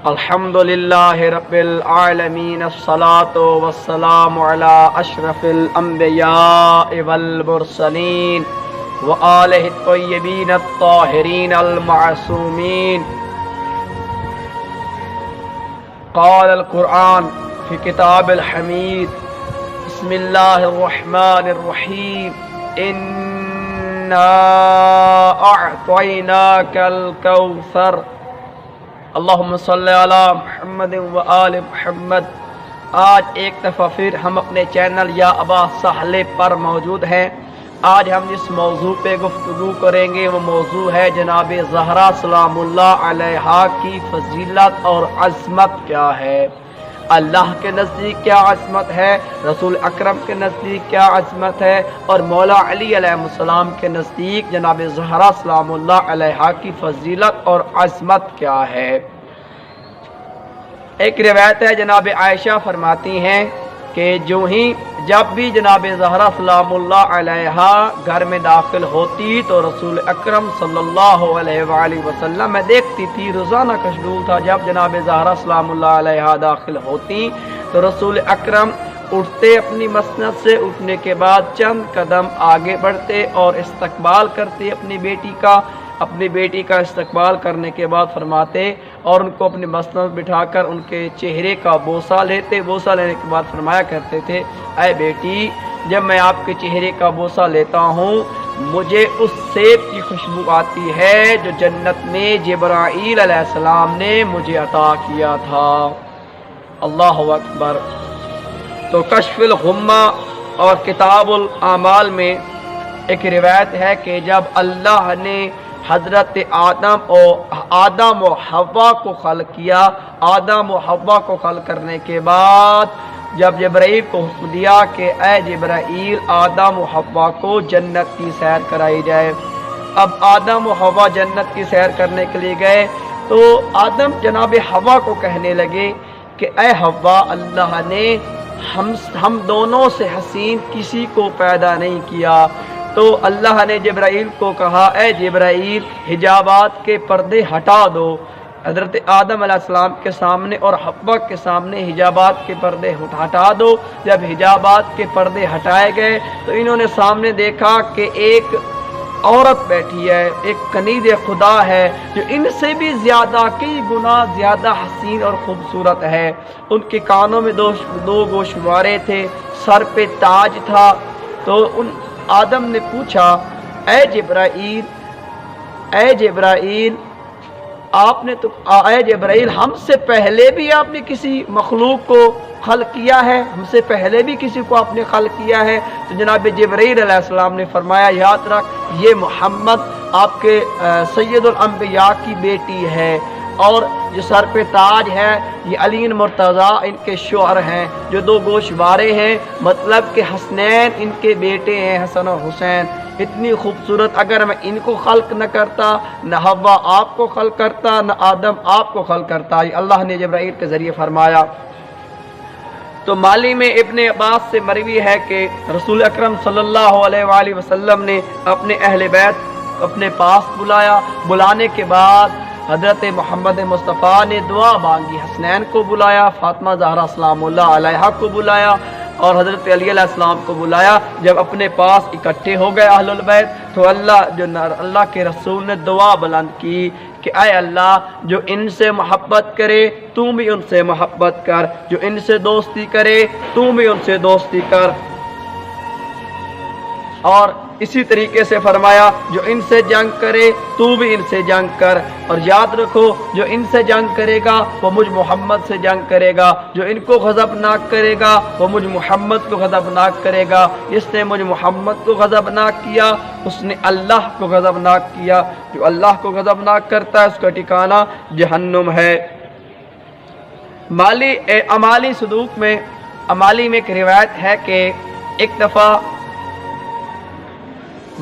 الحمدللہ رب العالمین الصلاۃ والسلام علی اشرف الانبیاء والمرسلین وآلہ الطیبین الطاہرین المعصومین. قال القرآن فی کتاب الحمید بسم اللہ الرحمن الرحیم انا اعطیناک الکوثر. اللہم صلی علی محمد و آل محمد. آج ایک دفعہ پھر ہم اپنے چینل یا ابا سہلے پر موجود ہیں. آج ہم جس موضوع پہ گفتگو کریں گے وہ موضوع ہے جناب زہرا سلام اللہ علیہا کی فضیلت اور عظمت کیا ہے. اللہ کے نزدیک کیا عظمت ہے، رسول اکرم کے نزدیک کیا عظمت ہے، اور مولا علی علیہ السلام کے نزدیک جناب زہرا سلام اللہ علیہا کی فضیلت اور عظمت کیا ہے. ایک روایت ہے، جناب عائشہ فرماتی ہیں کہ جب بھی جناب زہرا سلام اللہ علیہا گھر میں داخل ہوتی تو رسول اکرم صلی اللہ علیہ وآلہ وسلم میں دیکھتی تھی، روزانہ کا شیڈول تھا، جب جناب زہرا سلام اللہ علیہا داخل ہوتی تو رسول اکرم اٹھتے، اپنی مسند سے اٹھنے کے بعد چند قدم آگے بڑھتے اور استقبال کرتے اپنی بیٹی کا استقبال کرنے کے بعد فرماتے اور ان کو اپنی مسند بٹھا کر ان کے چہرے کا بوسہ لیتے. بوسہ لینے کے بعد فرمایا کرتے تھے، اے بیٹی، جب میں آپ کے چہرے کا بوسہ لیتا ہوں مجھے اس سیب کی خوشبو آتی ہے جو جنت میں جبرائیل علیہ السلام نے مجھے عطا کیا تھا. اللہ اکبر. تو کشف الغمہ اور کتاب الاعمال میں ایک روایت ہے کہ جب اللہ نے حضرت آدم و حوا کو خلق کیا، آدم و حوا کو خلق کرنے کے بعد جب جبرائیل کو حکم دیا کہ اے جبرائیل آدم و حوا کو جنت کی سیر کرائی جائے. اب آدم و حوا جنت کی سیر کرنے کے لیے گئے تو آدم جناب حوا کو کہنے لگے کہ اے حوا، اللہ نے ہم دونوں سے حسین کسی کو پیدا نہیں کیا. تو اللہ نے جبرائیل کو کہا، اے جبرائیل، حجابات کے پردے ہٹا دو. حضرت آدم علیہ السلام کے سامنے اور حوا کے سامنے حجابات کے پردے ہٹا دو. جب حجابات کے پردے ہٹائے گئے تو انہوں نے سامنے دیکھا کہ ایک عورت بیٹھی ہے، ایک کنید خدا ہے جو ان سے بھی زیادہ کئی گنا زیادہ حسین اور خوبصورت ہے. ان کے کانوں میں دو گوشوارے تھے، سر پہ تاج تھا. تو آدم نے پوچھا، اے جبرائیل ہم سے پہلے بھی آپ نے کسی مخلوق کو خلق کیا ہے؟ ہم سے پہلے بھی کسی کو آپ نے خلق کیا ہے؟ تو جناب جبرائیل علیہ السلام نے فرمایا، یاد رکھ، یہ محمد آپ کے سید الانبیاء کی بیٹی ہے، اور جو سر پہ تاج ہے یہ علی مرتضیٰ ان کے شوہر ہیں، جو دو گوشوارے ہیں مطلب کہ حسنین ان کے بیٹے ہیں، حسن اور حسین. اتنی خوبصورت، اگر میں ان کو خلق نہ کرتا، نہ حوا آپ کو خلق کرتا، نہ آدم آپ کو خلق کرتا. یہ اللہ نے جبرائیل کے ذریعے فرمایا. تو مالی میں ابن عباس سے مروی ہے کہ رسول اکرم صلی اللہ علیہ وآلہ وسلم نے اپنے اہل بیت اپنے پاس بلایا. بلانے کے بعد حضرت محمد مصطفیٰ نے دعا مانگی، حسنین کو بلایا، فاطمہ زہرا سلام اللہ علیہا کو بلایا اور حضرت علی علیہ السلام کو بلایا. جب اپنے پاس اکٹھے ہو گئے اہل البیت تو اللہ کے رسول نے دعا بلند کی کہ اے اللہ، جو ان سے محبت کرے تو بھی ان سے محبت کر، جو ان سے دوستی کرے تو بھی ان سے دوستی کر. اور اسی طریقے سے فرمایا، جو ان سے جنگ کرے تو بھی ان سے جنگ کر، اور یاد رکھو جو ان سے جنگ کرے گا وہ مجھ محمد سے جنگ کرے گا، جو ان کو غضبناک کرے گا وہ مجھ محمد کو غضبناک کرے گا. جس نے مجھ محمد کو غضبناک کیا اس نے اللہ کو غضبناک کیا. جو اللہ کو غضبناک کرتا ہے اس کا ٹھکانہ جہنم ہے. امالی میں ایک روایت ہے کہ ایک دفعہ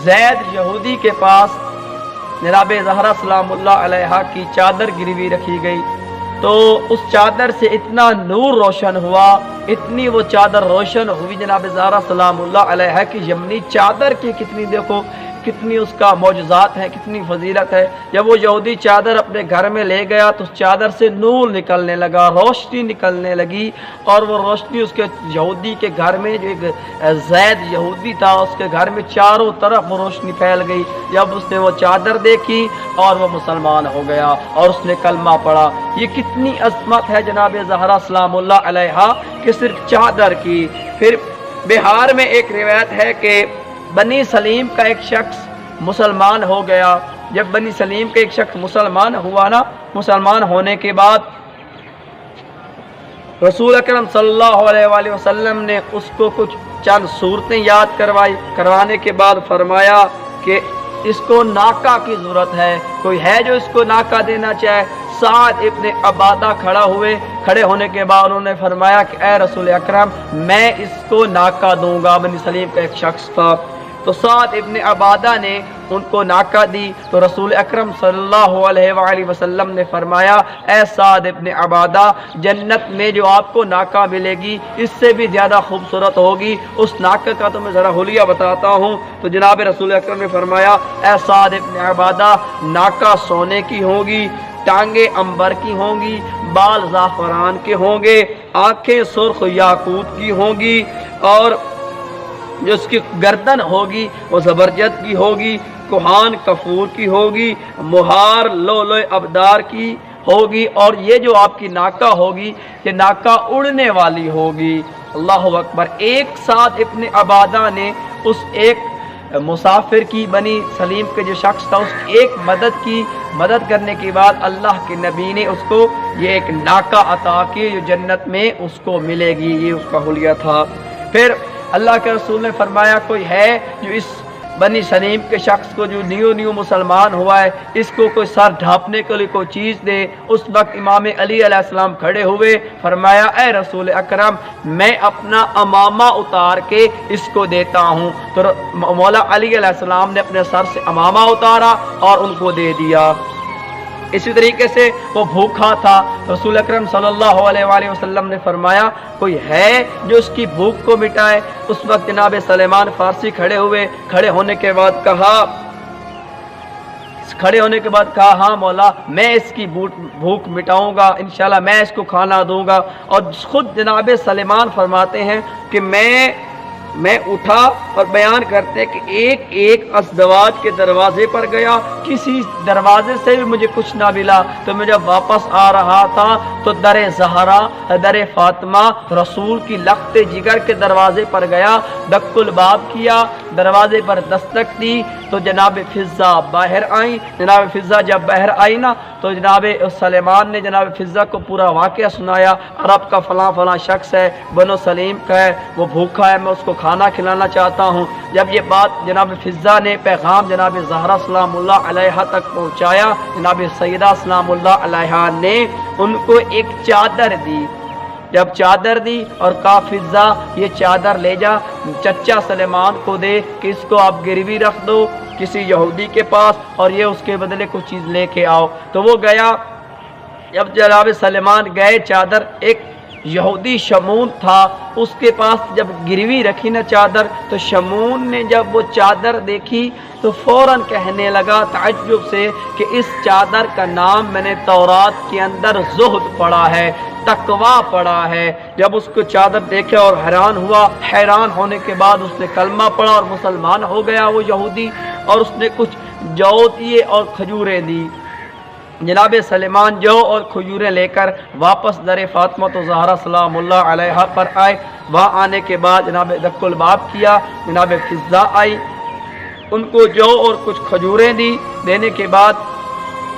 زید یہودی کے پاس جناب زہرا سلام اللہ علیہا کی چادر گروی رکھی گئی تو اس چادر سے اتنا نور روشن ہوا، اتنی وہ چادر روشن ہوئی جناب زہرا سلام اللہ علیہ کی یمنی چادر کی کتنی دیکھو कितनी उसका मौजज़ात है, कितनी फजीलत है। जब वो यहूदी चादर अपने घर में ले गया तो उस चादर से नूर निकलने लगा, रोशनी निकलने लगी, और वो रोशनी उसके यहूदी के घर में, जो एक ज़ैद यहूदी था, उसके घर में चारों तरफ वो रोशनी फैल गई। जब उसने वो चादर देखी और वो मुसलमान हो गया और उसने कलमा पढ़ा। ये कितनी अज़मत है जनाब ज़हरा सलामुल्लाह अलैहा कि सिर्फ चादर की। फिर बिहार में एक रिवायत है कि बनी सलीम का एक शख्स मुसलमान हो गया। जब बनी सलीम का एक शख्स मुसलमान हुआ ना, मुसलमान होने के बाद रसूल अकरम सल्लल्लाहु अलैहि वसल्लम ने उसको कुछ चंद सूरतें याद करवाने के बाद फरमाया कि इसको नाका की ज़रूरत है, कोई है जो इसको नाका देना चाहे। साद इब्ने अबादा खड़े होने के बाद उन्होंने फरमाया कि ए रसूल अकरम, मैं इसको नाका दूंगा। बनी सलीम का एक शख्स था, तो साद इब्ने अबादा ने उनको नाका दी। तो रसूल अकरम सल्लल्लाहु अलैहि वसल्लम ने फरमाया, ए साद इब्ने अबादा, जन्नत में जो आपको नाका मिलेगी इससे भी ज़्यादा खूबसूरत होगी। उस नाका का तो मैं ज़रा हुलिया बताता हूँ। तो जनाब रसूल अकरम ने फरमाया, ए साद इब्ने अबादा, नाका सोने की होगी, टांगे अंबर की होंगी, बाल ज़ाफ़रान के होंगे, आंखें सुर्ख याकूत की होंगी, और जो उसकी गर्दन होगी वो ज़बरजद की होगी, कुहान कफूर की होगी, मुहार लोलोए अबदार की होगी, और ये जो आपकी नाका होगी ये नाका उड़ने वाली होगी। अल्लाहु अकबर। एक साथ इब्ने अबादा ने उस एक मुसाफिर की, बनी सलीम के जो शख्स था, उसकी एक मदद करने के बाद अल्लाह के नबी ने उसको ये एक नाका अता की जो जन्नत में उसको मिलेगी। ये उसका हुलिया था। फिर अल्लाह के रसूल ने फरमाया, कोई है जो इस बनी सलीम के शख्स को, जो न्यू मुसलमान हुआ है, इसको कोई सर ढांपने के लिए कोई चीज़ दे। उस वक्त इमाम अली अलैहिस्सलाम खड़े हुए, फरमाया, ए रसूल अकरम, मैं अपना अमामा उतार के इसको देता हूँ। तो मौला अली अलैहिस्सलाम ने अपने सर से अमामा उतारा और उनको दे दिया। इसी तरीके से वो भूखा था, रसूल अकरम सल्लल्लाहु अलैहि वसल्लम ने फरमाया, कोई है जो उसकी भूख को मिटाए। उस वक्त जनाब सलेमान फारसी खड़े होने के बाद कहा, हाँ मौला, मैं इसकी भूख मिटाऊंगा, इंशाल्लाह मैं इसको खाना दूंगा। और खुद जनाब सलेमान फरमाते हैं कि मैं उठा और बयान करते कि एक अज़दवाज के दरवाजे पर गया, किसी दरवाजे से भी मुझे कुछ ना मिला। तो मैं जब वापस आ रहा था तो दरे ज़हरा, दरे फातिमा, रसूल की लख्ते जिगर के दरवाजे पर गया, दक्कुल बाब किया, दरवाजे पर दस्तक दी, तो जनाब फिज़ा बाहर आई। जनाब फिज़ा जब बाहर आई ना, तो जनाब सलेमान ने जनाब फिज़ा को पूरा वाक़या सुनाया, अरब का फ़लाँ शख्स है, बनो सलीम का है, वो भूखा है, मैं उसको खाना खिलाना चाहता हूँ। जब ये बात जनाब फिज़ा ने पैगाम जनाब ज़हरा सलामुल्लाह अलैहा तक पहुँचाया, जनाब सैयदा सलामुल्लाह अलैहा ने उनको एक चादर दी। जब चादर दी और कहा, फिज़ा ये चादर ले जा, चचा सलेमान को दे कि इसको आप गिरवी रख दो किसी यहूदी के पास, और ये उसके बदले कुछ चीज़ लेके आओ। तो वो गया। जब जनाब सलेमान गए, चादर, एक यहूदी शमून था, उसके पास जब गिरवी रखी ना चादर, तो शमून ने जब वो चादर देखी तो फौरन कहने लगा ताज्जुब से कि इस चादर का नाम मैंने तौरात के अंदर ज़ुहद पढ़ा है, तकवा पढ़ा है। जब उसको चादर देखे और हैरान होने के बाद उसने कलमा पढ़ा और मुसलमान हो गया वो यहूदी, और उसने कुछ जौ दिए और खजूरें दी। जनाब सलेमान जौ और खजूरें लेकर वापस दर फातिमा तो ज़हरा सलामुल्लाह अलैहा पर आए। वहाँ आने के बाद जनाब दक्कुल बाब किया, जनाब फिज़ा आई, उनको जौ और कुछ खजूरें दी। देने के बाद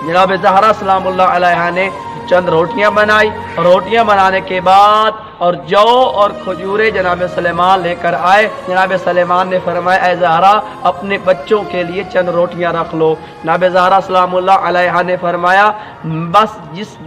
जनाब ज़हरा सलामुल्लाह अलैहा ने चंद रोटियां बनाई, और रोटियां बनाने के बाद और जौ और खजूरें जनाब सलेमान लेकर आए। जनाब सलेमान ने फरमाया, ऐ ज़हरा, अपने बच्चों के लिए चंद रोटियां रख लो। जनाब ज़हरा सलामुल्लाह अलैहा ने फरमाया, बस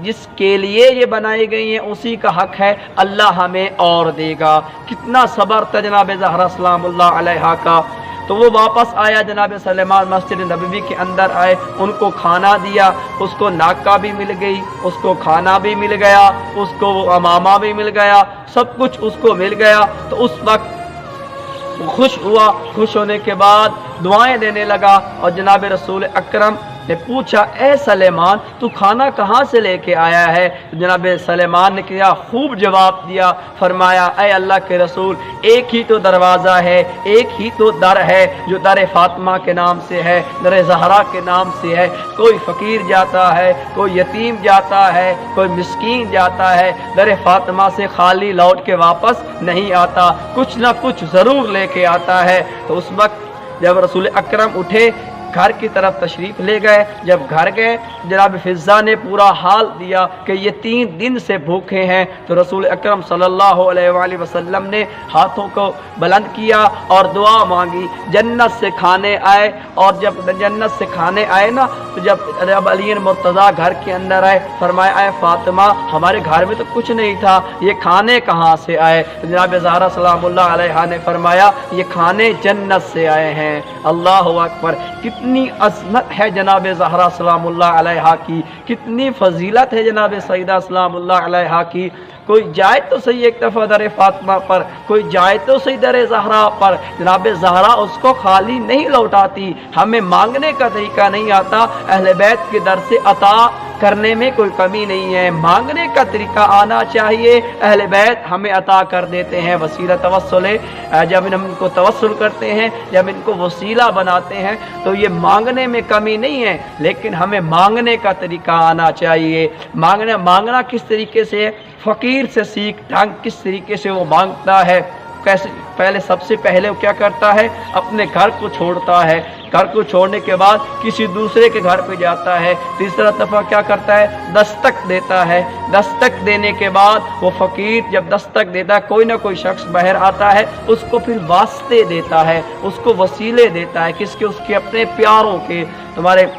जिसके लिए ये बनाई गई हैं उसी का हक है, अल्लाह हमें और देगा। कितना सब्र था जनाब ज़हरा सलामुल्लाह अलैहा का। तो वो वापस आया, जनाब सलेमान मस्जिद नबवी के अंदर आए, उनको खाना दिया, उसको नाका भी मिल गई, उसको खाना भी मिल गया, उसको अमामा भी मिल गया, सब कुछ उसको मिल गया। तो उस वक्त खुश हुआ। खुश होने के बाद दुआएं देने लगा। और जनाब रसूल अकरम ने पूछा, ए सलेमान तू खाना कहाँ से लेके आया है? तो जनाब सलेमान ने क्या खूब जवाब दिया, फरमाया, ए अल्लाह के रसूल, एक ही तो दरवाज़ा है, एक ही तो दर है जो दर फातिमा के नाम से है, दर ज़हरा के नाम से है। कोई फ़कीर जाता है, कोई यतीम जाता है, कोई मिस्कीन जाता है, दर फातिमा से खाली लौट के वापस नहीं आता, कुछ ना कुछ ज़रूर लेके आता है। तो उस वक्त जब रसूल अकरम उठे, घर की तरफ तशरीफ़ ले गए। जब घर गए, जनाब फिज़ा ने पूरा हाल दिया कि ये 3 दिन से भूखे हैं। तो रसूल अकरम सल्लल्लाहु अलैहि वसल्लम ने हाथों को बुलंद किया और दुआ मांगी, जन्नत से खाने आए। और जब जन्नत से खाने आए ना, तो जब अली मुर्तज़ा घर के अंदर आए, फरमाया, आए फातिमा, हमारे घर में तो कुछ नहीं था, ये खाने कहाँ से आए? तो जनाब ज़हरा सलामुल्लाह अलैहा ने फरमाया, ये खाने जन्नत से आए हैं। अल्लाह अकबर! कितनी अज़मत है जनाब ज़हरा सलामुल्लाह अलैहा की, कितनी फजीलत है जनाब सईदा सलामुल्लाह अलैहा की। कोई जाए तो सही एक दफ़ा दर फातिमा पर, कोई जाए तो सही दर ज़हरा पर, जनाब ज़हरा उसको खाली नहीं लौटाती। हमें मांगने का तरीका नहीं आता, अहले बैत के दर से अता करने में कोई कमी नहीं है, मांगने का तरीका आना चाहिए। अहले बैत हमें अता कर देते हैं, वसीला तवस्सुल है। जब हम इनको तवस्सुल करते हैं, जब इनको वसीला बनाते हैं, तो ये मांगने में कमी नहीं है, लेकिन हमें मांगने का तरीका आना चाहिए। मांगना किस तरीके से, फ़कीर से सीख ढंग किस तरीके से वो मांगता है, कैसे। पहले सबसे पहले वो क्या करता है, अपने घर को छोड़ता है, घर को छोड़ने के बाद किसी दूसरे के घर पे जाता है। तीसरा दफ़ा क्या करता है, दस्तक देता है। दस्तक देने के बाद वो फ़कीर जब दस्तक देता है, कोई ना कोई शख्स बाहर आता है, उसको फिर वास्ते देता है, उसको वसीले देता है, किसके, उसके अपने प्यारों के, तुम्हारे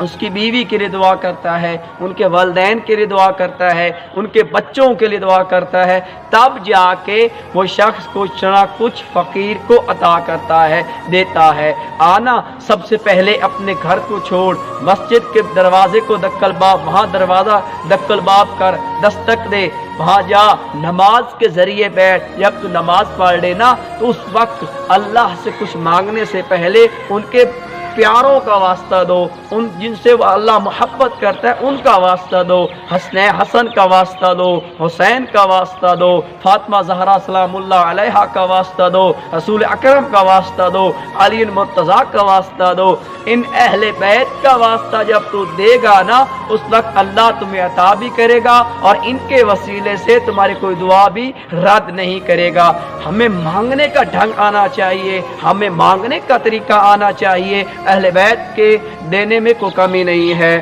उसकी बीवी के लिए दुआ करता है, उनके वालिदैन के लिए दुआ करता है, उनके बच्चों के लिए दुआ करता है। तब जाके वो शख्स कुछ ना कुछ फ़कीर को अता करता है, देता है। आना सबसे पहले अपने घर को छोड़, मस्जिद के दरवाजे को दक्कल बाब, वहाँ दरवाज़ा दक्कल बाब कर, दस्तक दे, वहाँ जा, नमाज के ज़रिए बैठ। जब तू नमाज पढ़ लेना, तो उस वक्त अल्लाह से कुछ मांगने से पहले उनके प्यारों का वास्ता दो, उन जिनसे वो अल्लाह मोहब्बत करता है उनका वास्ता दो। हसन का वास्ता दो, हुसैन का वास्ता दो, फातिमा ज़हरा सलामुल्लाह अलैहा का वास्ता दो, रसूल अकरम का वास्ता दो, अली मुर्तज़ा का वास्ता दो। इन अहले बैत का वास्ता जब तू देगा ना, उस वक्त अल्लाह तुम्हें अता भी करेगा और इनके वसीले से तुम्हारी कोई दुआ भी रद्द नहीं करेगा। हमें मांगने का ढंग आना चाहिए, हमें मांगने का तरीका आना चाहिए। अहले बैत के देने में कोई कमी नहीं है।